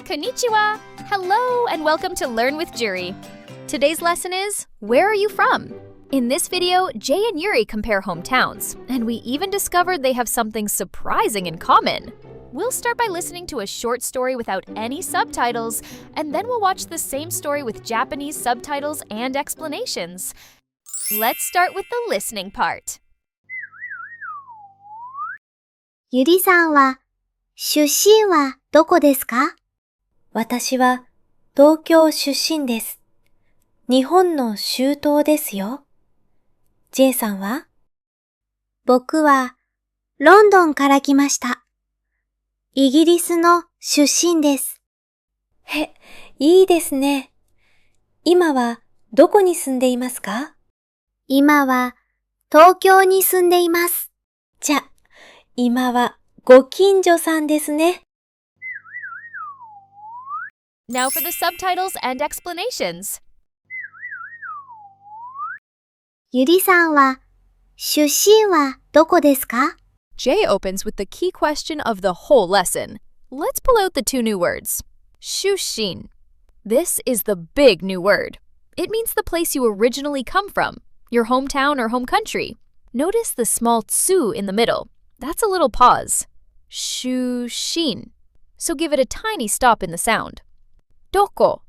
Konnichiwa! Hello and welcome to Learn with Juri. Today's lesson is, where are you from? In this video, Jay and Yuri compare hometowns, and we even discovered they have something surprising in common. We'll start by listening to a short story without any subtitles, and then we'll watch the same story with Japanese subtitles and explanations. Let's start with the listening part. ゆりさんは、出身はどこですか？私は東京出身です。日本の州都ですよ。J さんは？僕は、ロンドンから来ました。イギリスの出身です。いいですね。今はどこに住んでいますか？今は、東京に住んでいます。じゃ、今はご近所さんですね。Now for the subtitles and explanations. ゆりさんは、出身はどこですか？ Jay opens with the key question of the whole lesson. Let's pull out the two new words. Shushin. This is the big new word. It means the place you originally come from, your hometown or home country. Notice the small tsu in the middle. That's a little pause. Shushin. So give it a tiny stop in the sound. Doko.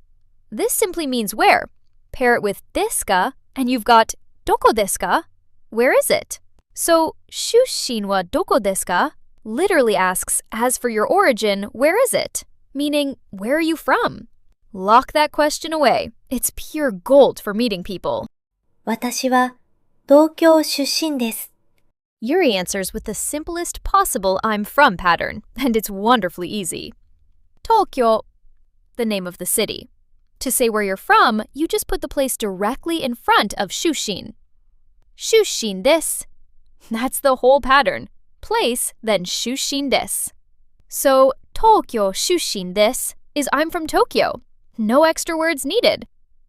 This simply means where. Pair it with desu ka, and you've got doko desu ka? Where is it? So, Shushin wa doko desu ka literally asks, as for your origin, where is it? Meaning, where are you from? Lock that question away. It's pure gold for meeting people. 私は東京出身です。Yuri answers with the simplest possible I'm from pattern, and it's wonderfully easy. Tokyo, the name of the city. To say where you're from, you just put the place directly in front of Shushin. Shushin desu. That's the whole pattern. Place, then Shushin desu. So, Tokyo Shushin desu is I'm from Tokyo. No extra words needed.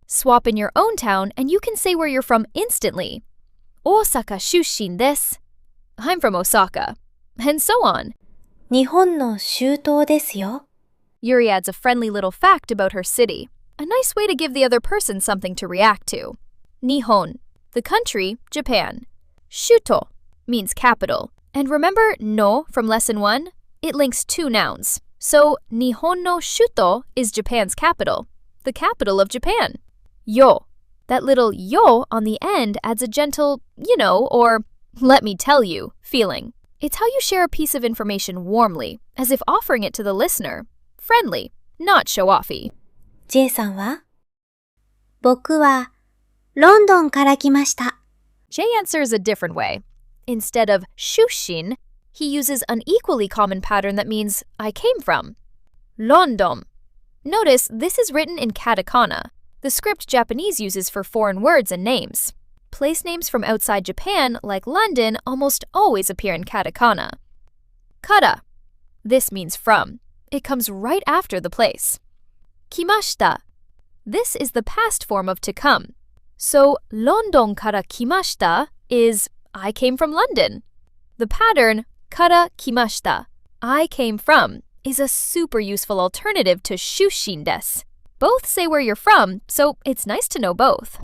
Swap in your own town and you can say where you're from instantly. Osaka Shushin desu. I'm from Osaka. And so on. 日本の州都ですよ。Yuri adds a friendly little fact about her city. A nice way to give the other person something to react to. Nihon, the country, Japan. Shuto means capital. And remember no from lesson 1? It links two nouns. So Nihon no shuto is Japan's capital, the capital of Japan. Yo. That little yo on the end adds a gentle, or let me tell you feeling. It's how you share a piece of information warmly, as if offering it to the listener. Friendly, not show-offy. J さんは？僕は、ロンドンから来ました。Jay answers a different way. Instead of shushin, he uses an equally common pattern that means I came from. London. Notice this is written in katakana, the script Japanese uses for foreign words and names. Place names from outside Japan, like London, almost always appear in katakana. Kara. This means from. It comes right after the place. Kimashita. This is the past form of to come. So, London kara kimashita is I came from London. The pattern, kara kimashita, I came from, is a super useful alternative to shushin desu. Both say where you're from, so it's nice to know both.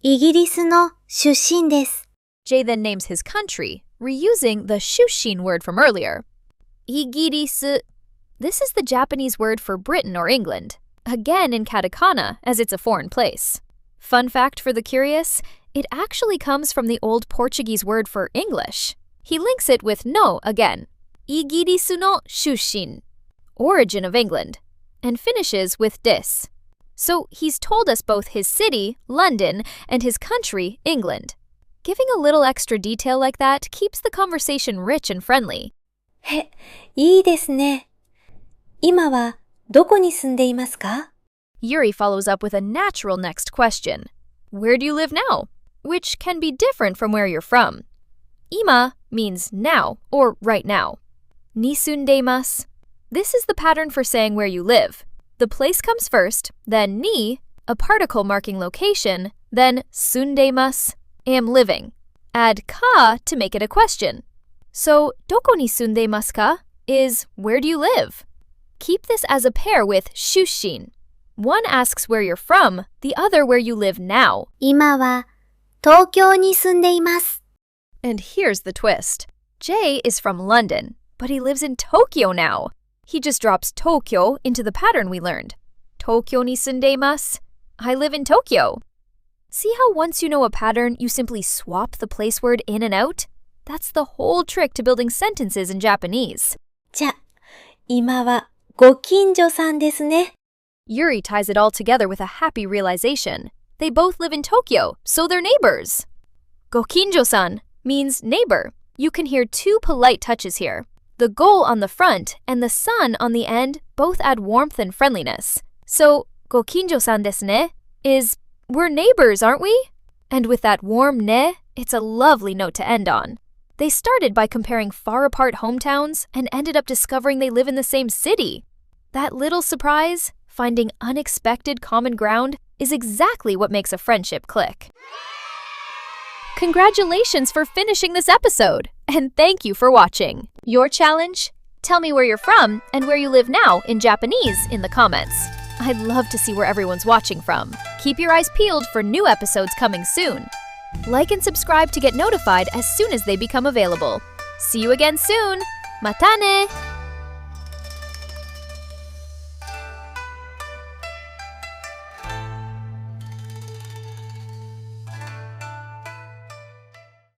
イギリスの出身です。Jay then names his country, reusing the shushin word from earlier. Igirisu. This is the Japanese word for Britain or England, again in katakana as it's a foreign place. Fun fact for the curious, it actually comes from the old Portuguese word for English. He links it with no again, Igirisu no shushin, origin of England, and finishes with desu. So he's told us both his city, London, and his country, England. Giving a little extra detail like that keeps the conversation rich and friendly. いいですね。今はどこに住んでいますか？ Yuri follows up with a natural next question. Where do you live now? Which can be different from where you're from. Ima means now or right now. Ni sunde imasu. This is the pattern for saying where you live. The place comes first, then ni, a particle marking location, then sunde imasu, am living. Add ka to make it a question. So, doko ni sunde imasu ka is where do you live? Keep this as a pair with Shusshin. One asks where you're from, the other where you live now. 今は東京に住んでいます。And here's the twist. Jay is from London, but he lives in Tokyo now. He just drops Tokyo into the pattern we learned. Tokyo ni sunde imasu. I live in Tokyo. See how once you know a pattern, you simply swap the place word in and out? That's the whole trick to building sentences in Japanese. じゃ、今はご近所さんですね。Yuri ties it all together with a happy realization. They both live in Tokyo, so they're neighbors. Gokinjo-san means neighbor. You can hear two polite touches here. The goal on the front and the san on the end both add warmth and friendliness. So, gokinjo-san desu ne is, we're neighbors, aren't we? And with that warm ne, it's a lovely note to end on. They started by comparing far-apart hometowns and ended up discovering they live in the same city. That little surprise, finding unexpected common ground, is exactly what makes a friendship click. Congratulations for finishing this episode, and thank you for watching. Your challenge? Tell me where you're from and where you live now in Japanese in the comments. I'd love to see where everyone's watching from. Keep your eyes peeled for new episodes coming soon. Like and subscribe to get notified as soon as they become available. See you again soon. Mata ne!